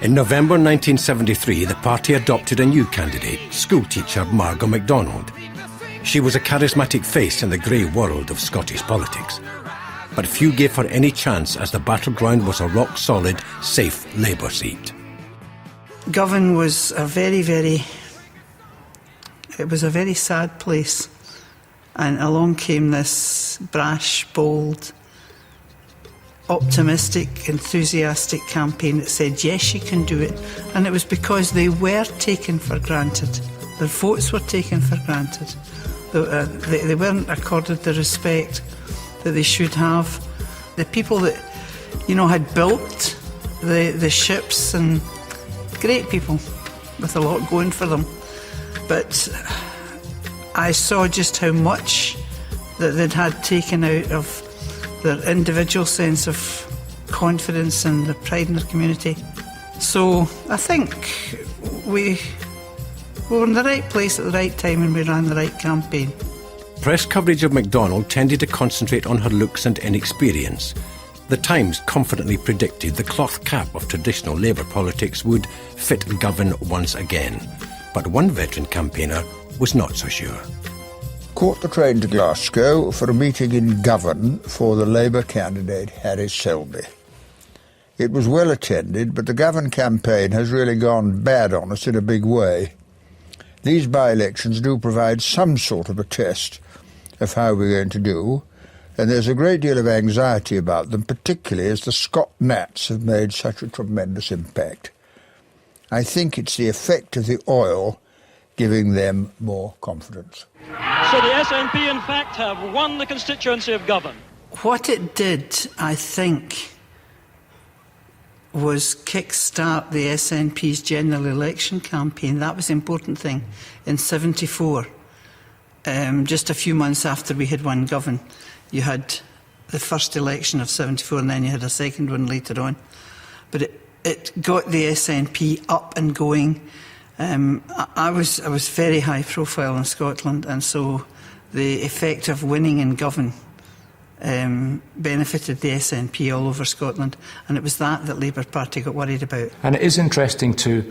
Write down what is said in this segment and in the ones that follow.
In November 1973, the party adopted a new candidate, schoolteacher Margot MacDonald. She was a charismatic face in the grey world of Scottish politics. But few gave her any chance as the battleground was a rock-solid, safe Labour seat. Govan was a very sad place. And along came this brash, bold, optimistic, enthusiastic campaign that said, yes, you can do it. And it was because they were taken for granted. Their votes were taken for granted. They weren't accorded the respect that they should have. The people that, had built the ships, and great people with a lot going for them. But I saw just how much that they'd had taken out of their individual sense of confidence and the pride in their community. So I think we were in the right place at the right time and we ran the right campaign. Press coverage of MacDonald tended to concentrate on her looks and inexperience. The Times confidently predicted the cloth cap of traditional Labour politics would fit Govan once again. But one veteran campaigner was not so sure. Caught the train to Glasgow for a meeting in Govan for the Labour candidate Harry Selby. It was well attended, but the Govan campaign has really gone bad on us in a big way. These by-elections do provide some sort of a test of how we're going to do, and there's a great deal of anxiety about them, particularly as the Scot Nats have made such a tremendous impact. I think it's the effect of the oil giving them more confidence. So the SNP, in fact, have won the constituency of Govan. What it did, I think, was kick-start the SNP's general election campaign. That was the important thing. In 1974, just a few months after we had won Govan, you had the first election of 1974 and then you had a second one later on. But it got the SNP up and going. I was very high profile in Scotland, and so the effect of winning in Govan benefited the SNP all over Scotland, and it was that Labour Party got worried about. And it is interesting to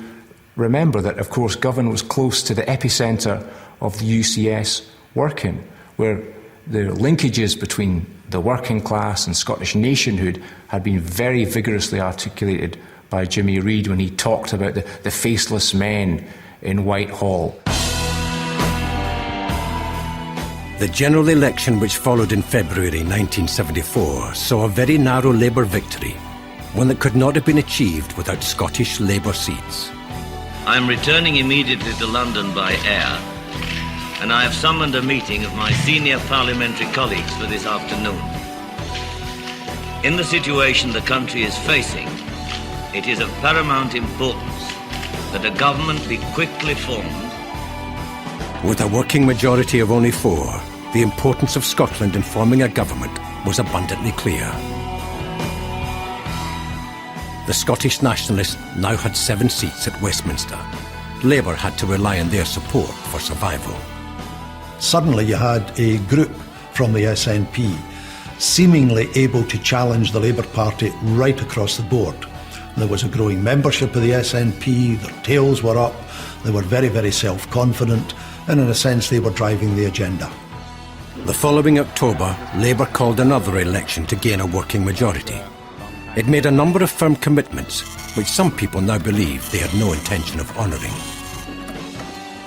remember that, of course, Govan was close to the epicentre of the UCS working, where the linkages between the working class and Scottish nationhood had been very vigorously articulated by Jimmy Reid when he talked about the faceless men in Whitehall. The general election which followed in February 1974 saw a very narrow Labour victory, one that could not have been achieved without Scottish Labour seats. I'm returning immediately to London by air, and I have summoned a meeting of my senior parliamentary colleagues for this afternoon. In the situation the country is facing, it is of paramount importance that a government be quickly formed. With a working majority of only 4, the importance of Scotland in forming a government was abundantly clear. The Scottish Nationalists now had 7 seats at Westminster. Labour had to rely on their support for survival. Suddenly you had a group from the SNP seemingly able to challenge the Labour Party right across the board. There was a growing membership of the SNP, their tails were up, they were very self-confident, and in a sense they were driving the agenda. The following October, Labour called another election to gain a working majority. It made a number of firm commitments, which some people now believe they had no intention of honouring.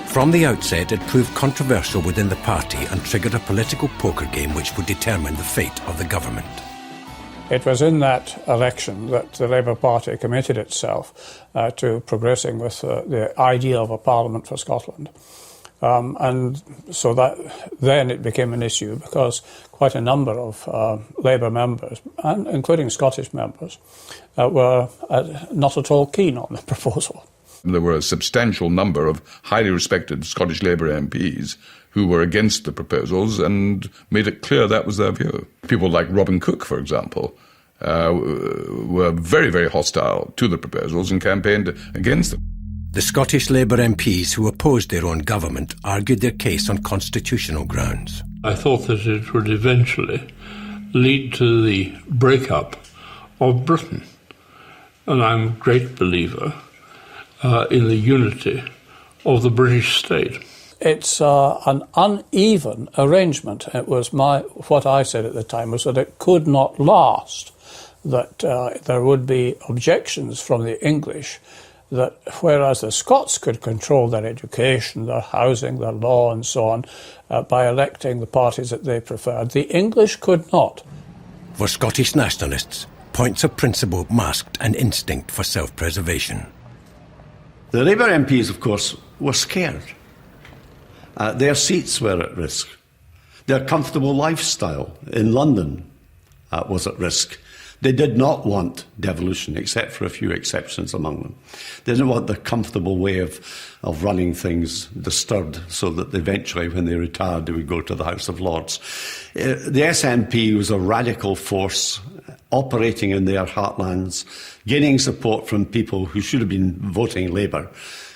From the outset, it proved controversial within the party and triggered a political poker game which would determine the fate of the government. It was in that election that the Labour Party committed itself to progressing with the idea of a parliament for Scotland. And so that then it became an issue because quite a number of Labour members, and including Scottish members, were not at all keen on the proposal. There were a substantial number of highly respected Scottish Labour MPs who were against the proposals and made it clear that was their view. People like Robin Cook, for example, were very hostile to the proposals and campaigned against them. The Scottish Labour MPs who opposed their own government argued their case on constitutional grounds. I thought that it would eventually lead to the breakup of Britain. and I'm a great believer in the unity of the British state. It's an uneven arrangement. It was what I said at the time was that it could not last, that there would be objections from the English, that whereas the Scots could control their education, their housing, their law and so on by electing the parties that they preferred, the English could not. For Scottish nationalists, points of principle masked an instinct for self-preservation. The Labour MPs, of course, were scared. Their seats were at risk. Their comfortable lifestyle in London was at risk. They did not want devolution, except for a few exceptions among them. They didn't want the comfortable way of running things disturbed, so that eventually, when they retired, they would go to the House of Lords. The SNP was a radical force operating in their heartlands, gaining support from people who should have been voting Labour.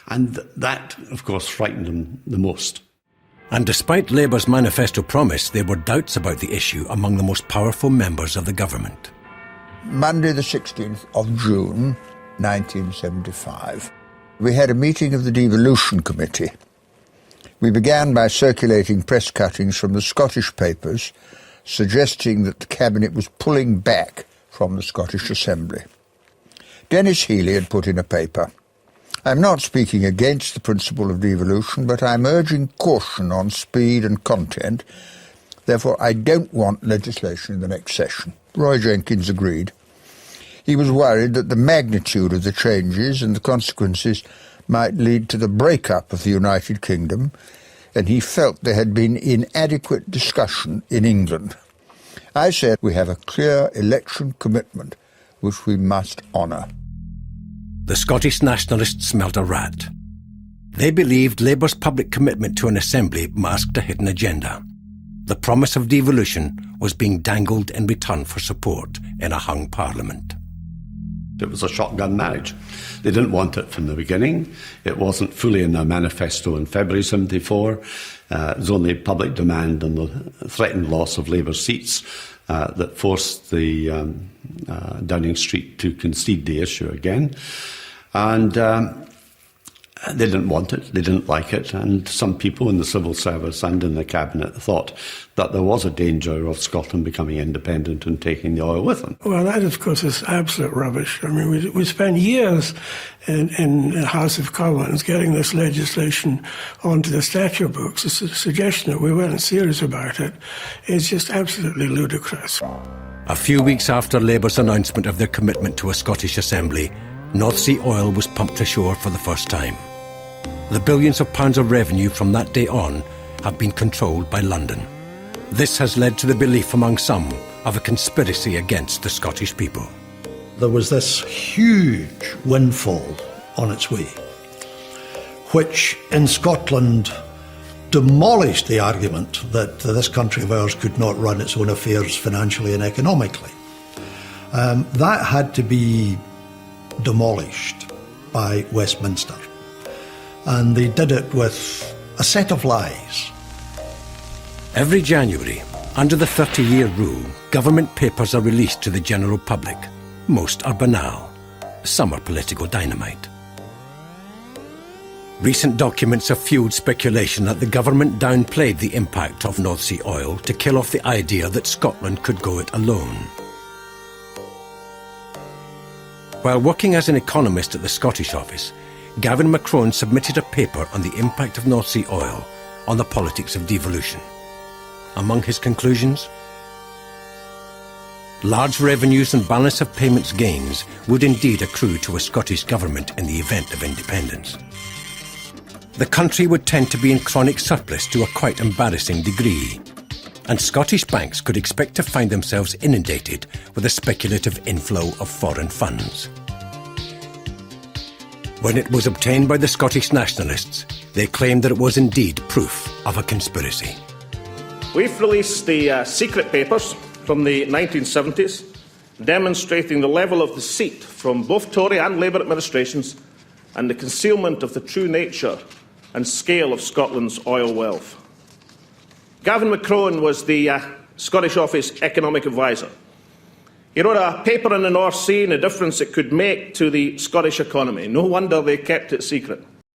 And that, of course, frightened them the most. And despite Labour's manifesto promise, there were doubts about the issue among the most powerful members of the government. Monday the 16th of June 1975, we had a meeting of the Devolution Committee. We began by circulating press cuttings from the Scottish papers suggesting that the Cabinet was pulling back from the Scottish Assembly. Dennis Healy had put in a paper. I'm not speaking against the principle of devolution, but I'm urging caution on speed and content. Therefore, I don't want legislation in the next session. Roy Jenkins agreed. He was worried that the magnitude of the changes and the consequences might lead to the breakup of the United Kingdom, and he felt there had been inadequate discussion in England. I said we have a clear election commitment which we must honour. The Scottish nationalists smelt a rat. They believed Labour's public commitment to an assembly masked a hidden agenda. The promise of devolution was being dangled in return for support in a hung parliament. It was a shotgun marriage. They didn't want it from the beginning. It wasn't fully in their manifesto in February 1974. It was only public demand and the threatened loss of Labour seats that forced the Downing Street to concede the issue again. And they didn't want it, they didn't like it, and some people in the civil service and in the Cabinet thought that there was a danger of Scotland becoming independent and taking the oil with them. Well, that, of course, is absolute rubbish. I mean, we spent years in the House of Commons getting this legislation onto the statute books. The suggestion that we weren't serious about it is just absolutely ludicrous. A few weeks after Labour's announcement of their commitment to a Scottish Assembly, North Sea oil was pumped ashore for the first time. The billions of pounds of revenue from that day on have been controlled by London. This has led to the belief among some of a conspiracy against the Scottish people. There was this huge windfall on its way, which in Scotland demolished the argument that this country of ours could not run its own affairs financially and economically. That had to be demolished by Westminster. And they did it with a set of lies. Every January, under the 30-year rule, government papers are released to the general public. Most are banal. Some are political dynamite. Recent documents have fueled speculation that the government downplayed the impact of North Sea oil to kill off the idea that Scotland could go it alone. While working as an economist at the Scottish office, Gavin Macron submitted a paper on the impact of North Sea oil on the politics of devolution. Among his conclusions, large revenues and balance of payments gains would indeed accrue to a Scottish government in the event of independence. The country would tend to be in chronic surplus to a quite embarrassing degree, and Scottish banks could expect to find themselves inundated with a speculative inflow of foreign funds. When it was obtained by the Scottish nationalists, they claimed that it was indeed proof of a conspiracy. We've released the secret papers from the 1970s, demonstrating the level of deceit from both Tory and Labour administrations and the concealment of the true nature and scale of Scotland's oil wealth. Gavin Macron was the Scottish Office economic advisor. He wrote a paper in the North Sea and the difference it could make to the Scottish economy. No wonder they kept it secret.